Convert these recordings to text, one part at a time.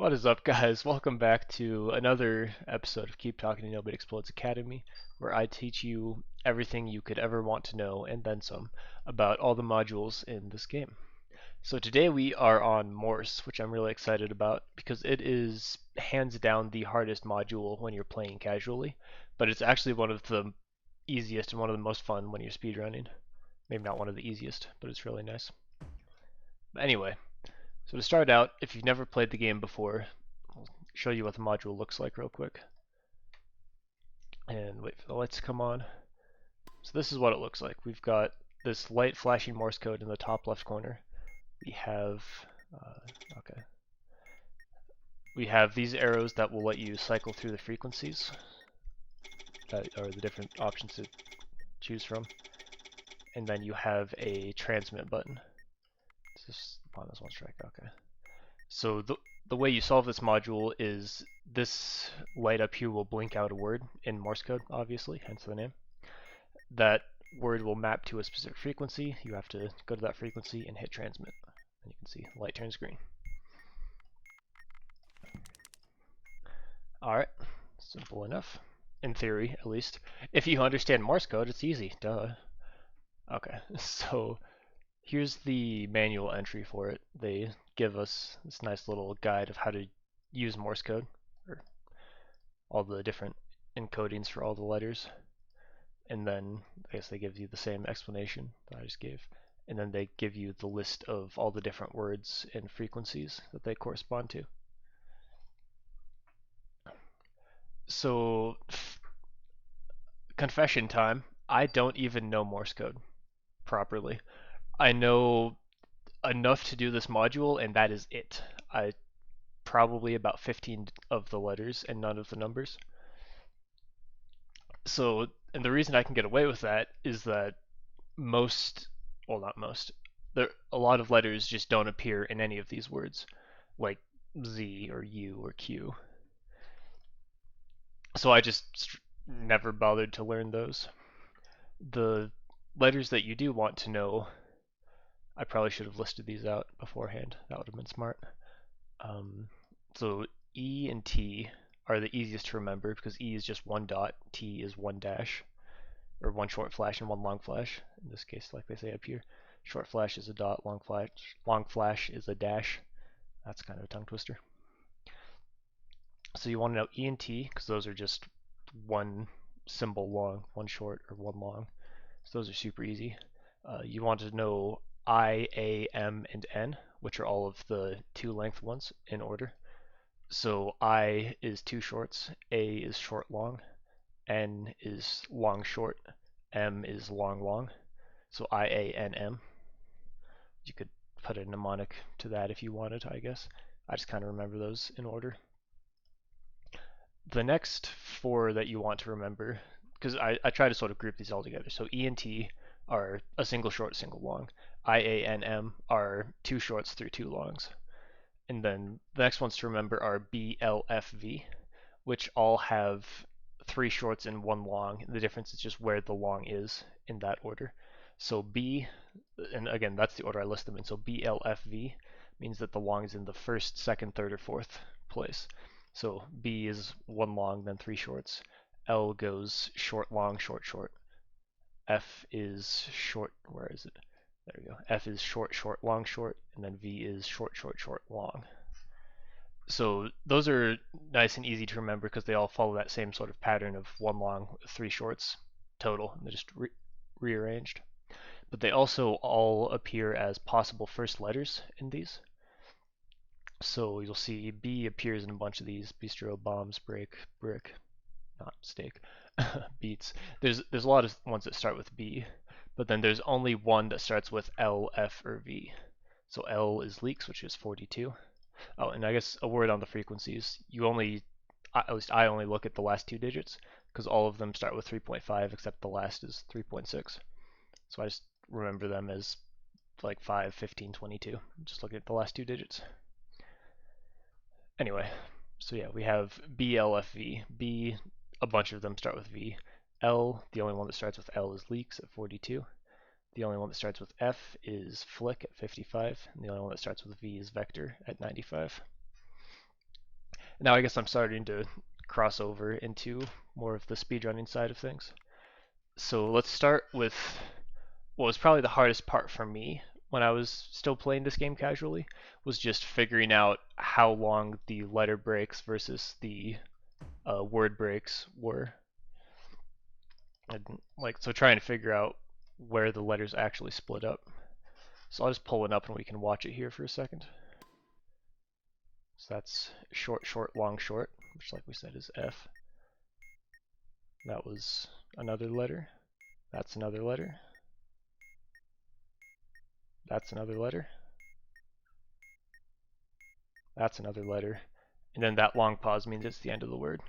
What is up, guys? Welcome back to another episode of Keep Talking to Nobody Explodes Academy, where I teach you everything you could ever want to know, and then some, about all the modules in this game. So today we are on MORSE, which I'm really excited about, because it is hands down the hardest module when you're playing casually, but it's actually one of the easiest and one of the most fun when you're speedrunning. Maybe not one of the easiest, but it's really nice. But anyway, so to start out, if you've never played the game before, I'll show you what the module looks like real quick. And wait for the lights to come on. So this is what it looks like. We've got this light flashing Morse code in the top left corner. We have, okay. We have these arrows that will let you cycle through the frequencies, or the different options to choose from. And then you have a transmit button. It's just upon this one strike, okay. So the way you solve this module is this light up here will blink out a word in Morse code, obviously, hence the name. That word will map to a specific frequency. You have to go to that frequency and hit transmit. And you can see the light turns green. Alright, simple enough. In theory, at least. If you understand Morse code, it's easy, duh. Okay, so here's the manual entry for it. They give us this nice little guide of how to use Morse code, or all the different encodings for all the letters. And then I guess they give you the same explanation that I just gave. And then they give you the list of all the different words and frequencies that they correspond to. So, confession time, I don't even know Morse code properly. I know enough to do this module, and that is it. I probably about 15 of the letters and none of the numbers. So, and the reason I can get away with that is that well, not most, a lot of letters just don't appear in any of these words, like Z or U or Q. So I just never bothered to learn those. The letters that you do want to know, I probably should have listed these out beforehand. That would have been smart. So E and T are the easiest to remember because E is just one dot, T is one dash, or one short flash and one long flash. In this case, like they say up here, short flash is a dot, long flash is a dash. That's kind of a tongue twister. So you want to know E and T because those are just one symbol long, one short, or one long. So those are super easy. You want to know I, A, M, and N, which are all of the two length ones in order. So I is two shorts, A is short long, N is long short, M is long long. So I, A, N, M. You could put a mnemonic to that if you wanted, I guess. I just kind of remember those in order. The next four that you want to remember, because I try to sort of group these all together. So E and T are a single short, single long. I, A, N, M are two shorts through two longs. And then the next ones to remember are B, L, F, V, which all have three shorts and one long. The difference is just where the long is in that order. So B, and again, that's the order I list them in. So B, L, F, V means that the long is in the first, second, third, or fourth place. So B is one long, then three shorts. L goes short, long, short, short. F is short, where is it? There we go. F is short, short, long, short, and then V is short, short, short, long. So those are nice and easy to remember because they all follow that same sort of pattern of one long, three shorts total. They're just rearranged. But they also all appear as possible first letters in these. So you'll see B appears in a bunch of these: bistro, bombs, break, brick, not steak, beats. There's a lot of ones that start with B, but then there's only one that starts with L, F, or V. So L is leaks, which is 42. Oh, and I guess a word on the frequencies. At least I only look at the last two digits because all of them start with 3.5 except the last is 3.6. So I just remember them as like 5, 15, 22. Just looking at the last two digits. Anyway, so yeah, we have B, L, F, V. B, a bunch of them start with V. L, the only one that starts with L is leaks at 42. The only one that starts with F is flick at 55, and the only one that starts with V is vector at 95. Now I guess I'm starting to cross over into more of the speedrunning side of things. So let's start with what was probably the hardest part for me when I was still playing this game casually, was just figuring out how long the letter breaks versus the word breaks were. And so trying to figure out where the letters actually split up. So I'll just pull it up and we can watch it here for a second. So that's short, short, long, short, which like we said is F. That was another letter. That's another letter. That's another letter. That's another letter. And then that long pause means it's the end of the word.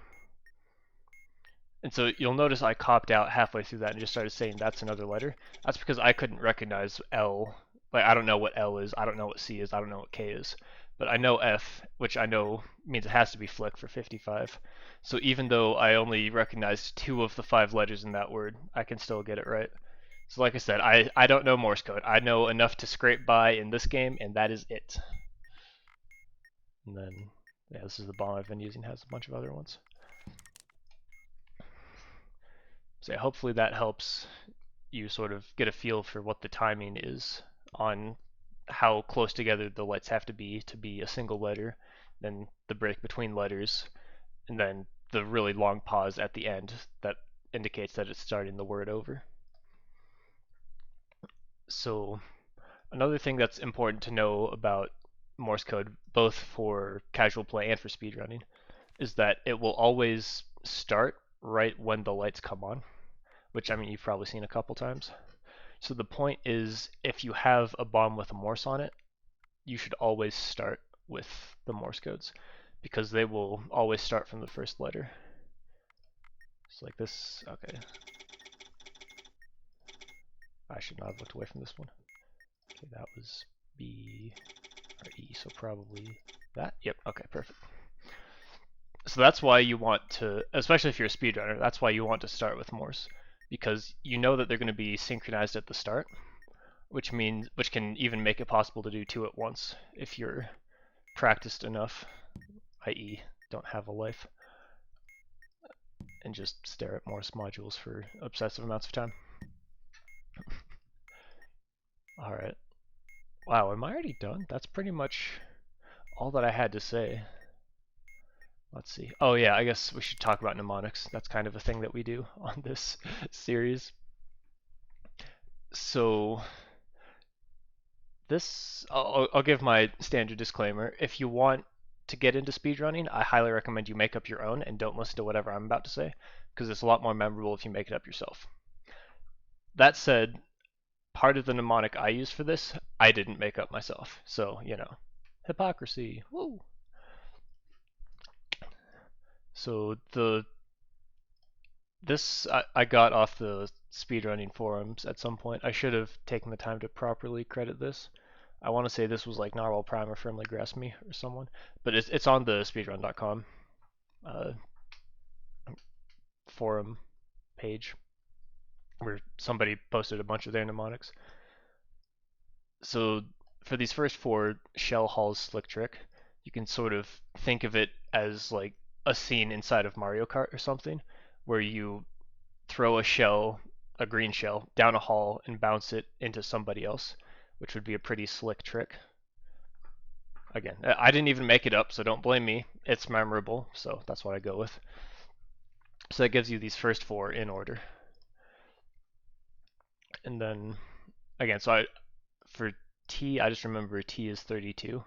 And so you'll notice I copped out halfway through that and just started saying that's another letter. That's because I couldn't recognize L. Like, I don't know what L is, I don't know what C is, I don't know what K is. But I know F, which I know means it has to be flick for 55. So even though I only recognized 2 of the 5 letters in that word, I can still get it right. So like I said, I don't know Morse code. I know enough to scrape by in this game, and that is it. And then, yeah, this is the bomb I've been using, has a bunch of other ones. So yeah, hopefully that helps you sort of get a feel for what the timing is on how close together the lights have to be a single letter, then the break between letters, and then the really long pause at the end that indicates that it's starting the word over. So another thing that's important to know about Morse code, both for casual play and for speedrunning, is that it will always start right when the lights come on, which I mean you've probably seen a couple times. So the point is, if you have a bomb with a Morse on it, you should always start with the Morse codes, because they will always start from the first letter. It's like this. Okay. I should not have looked away from this one. Okay, that was B or E, so probably that. Yep, okay, perfect. So that's why you want to, especially if you're a speedrunner, that's why you want to start with Morse, because you know that they're going to be synchronized at the start, which can even make it possible to do 2 at once if you're practiced enough, i.e. don't have a life, and just stare at Morse modules for obsessive amounts of time. Alright. Wow, am I already done? That's pretty much all that I had to say. Let's see. Oh yeah, I guess we should talk about mnemonics. That's kind of a thing that we do on this series. So this, I'll give my standard disclaimer. If you want to get into speedrunning, I highly recommend you make up your own and don't listen to whatever I'm about to say, because it's a lot more memorable if you make it up yourself. That said, part of the mnemonic I use for this, I didn't make up myself. So, you know, hypocrisy. Woo! So this I got off the speedrunning forums at some point. I should have taken the time to properly credit this. I want to say this was like Narwhal Prime or Firmly Grasp Me or someone, but it's on the speedrun.com forum page where somebody posted a bunch of their mnemonics. So for these first 4, Shell Hall's Slick Trick, you can sort of think of it as like a scene inside of Mario Kart or something, where you throw a green shell, down a hall and bounce it into somebody else, which would be a pretty slick trick. Again, I didn't even make it up, so don't blame me. It's memorable, so that's what I go with. So that gives you these first 4 in order. And then, again, for T, I just remember T is 32.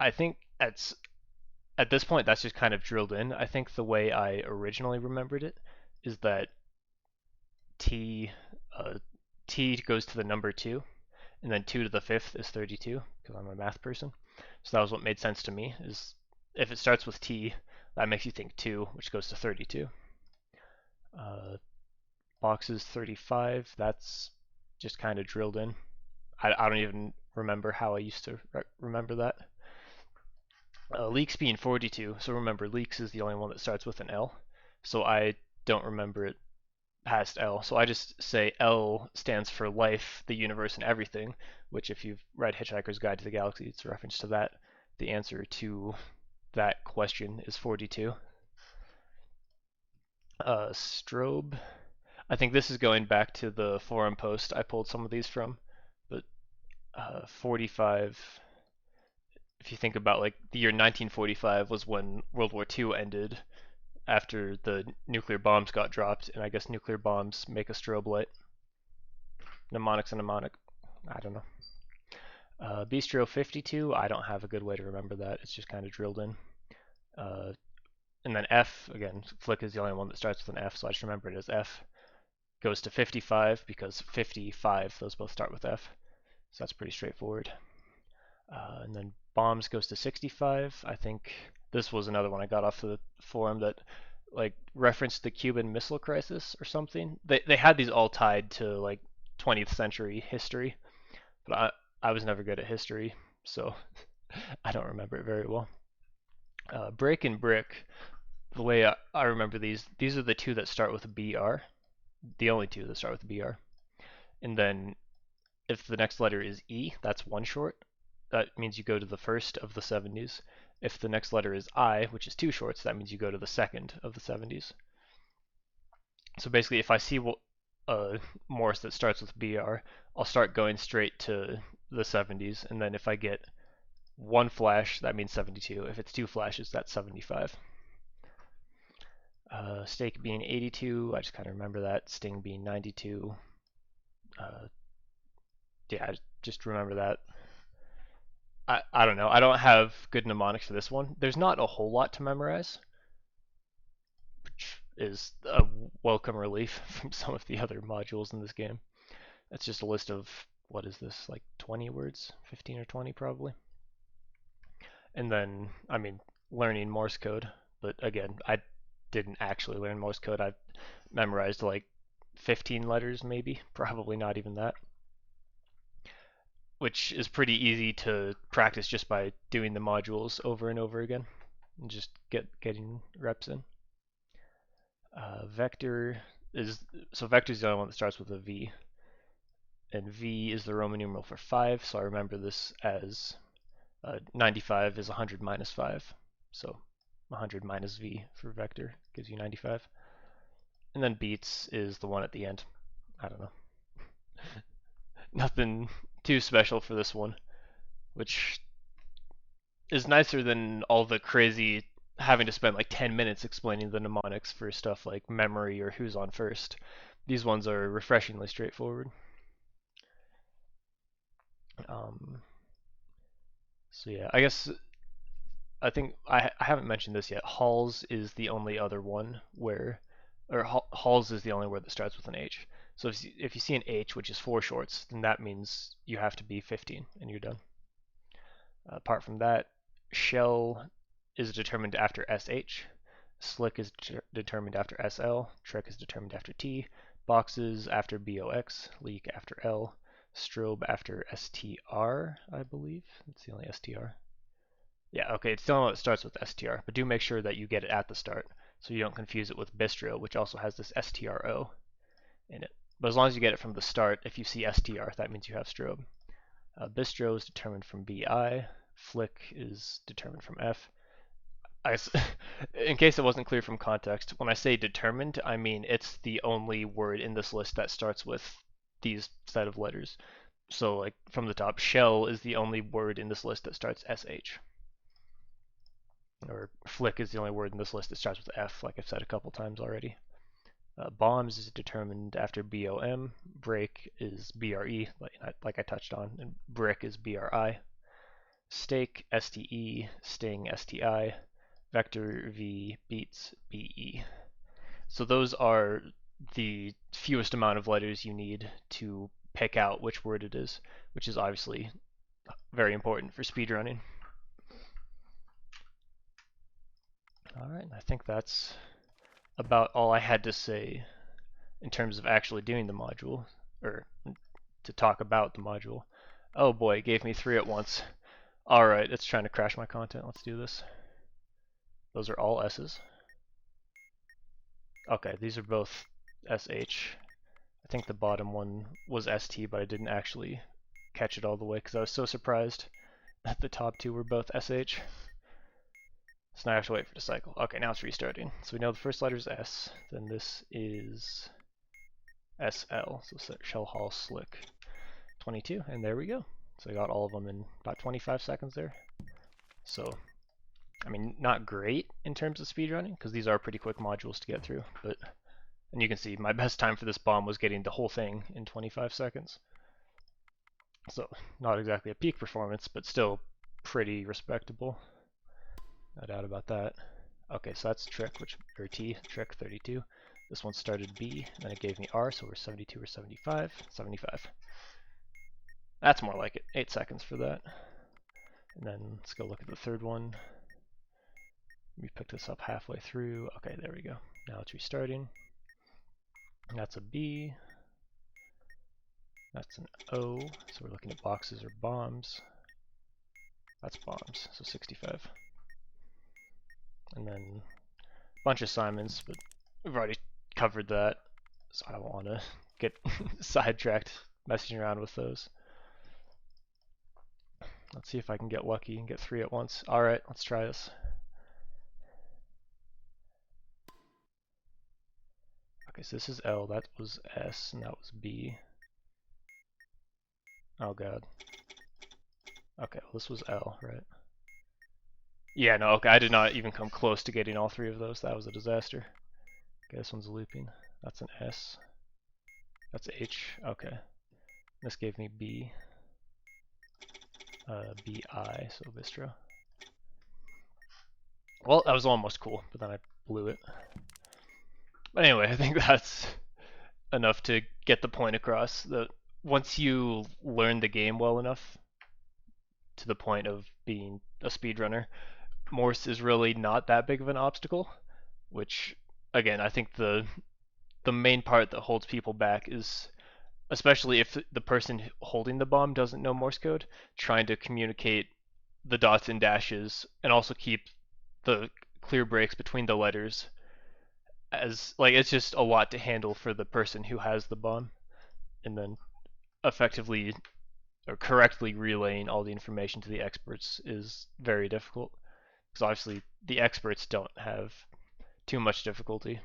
I think at this point, that's just kind of drilled in. I think the way I originally remembered it is that T goes to the number 2, and then 2 to the 5th is 32, because I'm a math person. So that was what made sense to me, is if it starts with T, that makes you think 2, which goes to 32. Boxes 35, that's just kind of drilled in. I don't even remember how I used to remember that. Leaks being 42, so remember, leaks is the only one that starts with an L, so I don't remember it past L. So I just say L stands for life, the universe, and everything, which if you've read Hitchhiker's Guide to the Galaxy, it's a reference to that. The answer to that question is 42. Strobe. I think this is going back to the forum post I pulled some of these from, but 45. If you think about like the year 1945 was when World War II ended after the nuclear bombs got dropped, and I guess nuclear bombs make a strobe light. Mnemonic's a mnemonic. I don't know. Bistro 52, I don't have a good way to remember that. It's just kind of drilled in. And then F, again, Flick is the only one that starts with an F, so I just remember it as F. Goes to 55 because 55, those both start with F. So that's pretty straightforward. And then bombs goes to 65. I think this was another one I got off the forum that like referenced the Cuban Missile Crisis or something. They had these all tied to like 20th century history, but I was never good at history, so I don't remember it very well. Break and brick, the way I remember these are the two that start with a BR, the only two that start with a BR. And then if the next letter is E, that's one short. That means you go to the first of the 70s. If the next letter is I, which is two shorts, that means you go to the second of the 70s. So basically, if I see a Morse that starts with BR, I'll start going straight to the 70s, and then if I get one flash, that means 72. If it's two flashes, that's 75. Stake being 82, I just kind of remember that. Sting being 92. Yeah, just remember that. I don't know. I don't have good mnemonics for this one. There's not a whole lot to memorize, which is a welcome relief from some of the other modules in this game. It's just a list of, what is this, like 20 words? 15 or 20 probably. And then, I mean, learning Morse code. But again, I didn't actually learn Morse code. I memorized like 15 letters maybe, probably not even that. Which is pretty easy to practice just by doing the modules over and over again. And just getting reps in. Vector is the only one that starts with a V, and V is the Roman numeral for 5. So I remember this as 95 is 100 minus 5, so 100 minus V for vector gives you 95. And then beats is the one at the end. I don't know. Nothing too special for this one, which is nicer than all the crazy having to spend like 10 minutes explaining the mnemonics for stuff like memory or who's on first. These ones are refreshingly straightforward. So yeah, I think I haven't mentioned this yet. Halls is the only other one where, or Halls is the only word that starts with an H. So if you see an H, which is 4 shorts, then that means you have to be 15 and you're done. Apart from that, shell is determined after SH. Slick is determined after SL. Trick is determined after T. Boxes after BOX. Leak after L. Strobe after STR, I believe. It's the only STR. Yeah, okay, it's the only one that starts with STR, but do make sure that you get it at the start so you don't confuse it with Bistro, which also has this STRO in it. But as long as you get it from the start, if you see STR, that means you have strobe. Bistro is determined from BI. Flick is determined from F. In case it wasn't clear from context, when I say determined, I mean it's the only word in this list that starts with these set of letters. So like from the top, shell is the only word in this list that starts SH. Or flick is the only word in this list that starts with F, like I've said a couple times already. Bombs is determined after BOM. Break is BRE, like I touched on, and brick is BRI. Stake, STE. Sting, STI. Vector, V. Beats, BE. So those are the fewest amount of letters you need to pick out which word it is, which is obviously very important for speedrunning. Alright, I think that's about all I had to say in terms of actually doing the module, or to talk about the module. Oh boy, it gave me 3 at once. Alright, it's trying to crash my content. Let's do this. Those are all S's. Okay, these are both SH. I think the bottom one was ST, but I didn't actually catch it all the way because I was so surprised that the top two were both SH. So now I have to wait for the cycle. Okay, now it's restarting. So we know the first letter is S, then this is SL, so Shell Hall Slick 22, and there we go. So I got all of them in about 25 seconds there. So, I mean, not great in terms of speedrunning, because these are pretty quick modules to get through, but, and you can see my best time for this bomb was getting the whole thing in 25 seconds. So, not exactly a peak performance, but still pretty respectable. No doubt about that. Okay, so that's trick, or T, trick 32. This one started B, and then it gave me R, so we're 72 or 75. 75. That's more like it. 8 seconds for that. And then let's go look at the third one. We picked this up halfway through. Okay, there we go. Now it's restarting. That's a B. That's an O. So we're looking at boxes or bombs. That's bombs, so 65. And then a bunch of Simons, but we've already covered that, so I don't want to get sidetracked messing around with those. Let's see if I can get lucky and get 3 at once. Alright, let's try this. Okay, so this is L, that was S, and that was B. Oh god. Okay, well this was L, right? Yeah, no, okay, I did not even come close to getting all 3 of those. That was a disaster. Okay, this one's looping. That's an S. That's H. Okay. This gave me B. BI, so Bistro. Well, that was almost cool, but then I blew it. But anyway, I think that's enough to get the point across. That once you learn the game well enough, to the point of being a speedrunner, Morse is really not that big of an obstacle, which, again, I think the main part that holds people back is, especially if the person holding the bomb doesn't know Morse code, trying to communicate the dots and dashes and also keep the clear breaks between the letters, as like it's just a lot to handle for the person who has the bomb, and then effectively or correctly relaying all the information to the experts is very difficult, because obviously the experts don't have too much difficulty.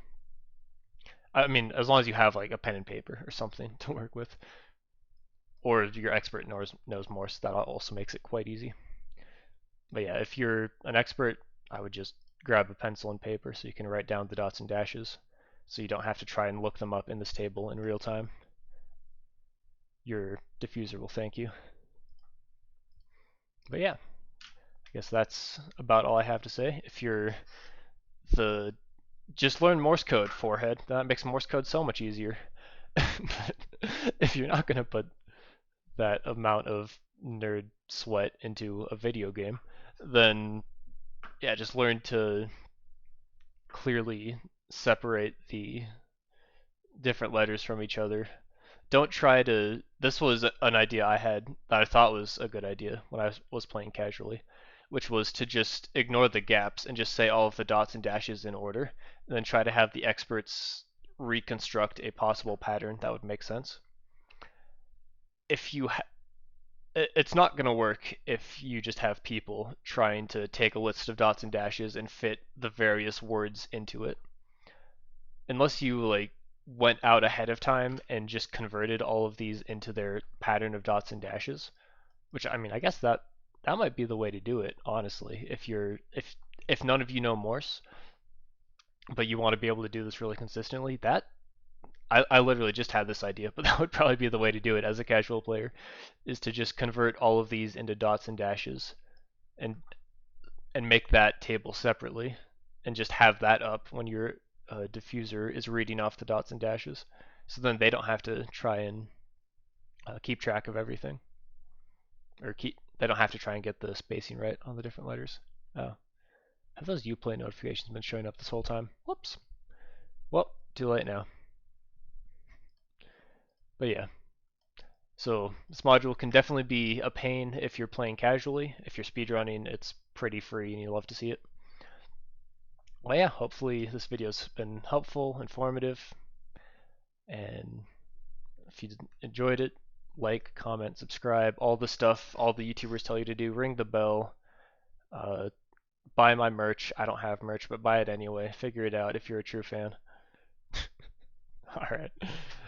I mean, as long as you have like a pen and paper or something to work with, or your expert knows Morse, that also makes it quite easy. But yeah, if you're an expert, I would just grab a pencil and paper so you can write down the dots and dashes, so you don't have to try and look them up in this table in real time. Your diffuser will thank you. But yeah, I guess that's about all I have to say. If you're the just learn Morse code, forehead. That makes Morse code so much easier. But if you're not going to put that amount of nerd sweat into a video game, then yeah, just learn to clearly separate the different letters from each other. Don't try to. This was an idea I had that I thought was a good idea when I was playing casually, which was to just ignore the gaps and just say all of the dots and dashes in order, and then try to have the experts reconstruct a possible pattern that would make sense. If you it's not going to work if you just have people trying to take a list of dots and dashes and fit the various words into it. Unless you like went out ahead of time and just converted all of these into their pattern of dots and dashes, which I mean, I guess that might be the way to do it, honestly. If none of you know Morse, but you want to be able to do this really consistently, that I literally just had this idea, but that would probably be the way to do it as a casual player, is to just convert all of these into dots and dashes and make that table separately and just have that up when your diffuser is reading off the dots and dashes. So then they don't have to try and keep track of everything, or they don't have to try and get the spacing right on the different letters. Oh, have those Uplay notifications been showing up this whole time? Whoops. Well, too late now. But yeah, so this module can definitely be a pain if you're playing casually. If you're speedrunning, it's pretty free and you love to see it. Well, yeah, hopefully this video's been helpful, informative, and if you enjoyed it, like, comment, subscribe, all the stuff all the YouTubers tell you to do. Ring the bell, Buy my merch. I don't have merch, but buy it anyway. Figure it out if you're a true fan. All right.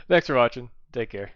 Thanks for watching. Take care.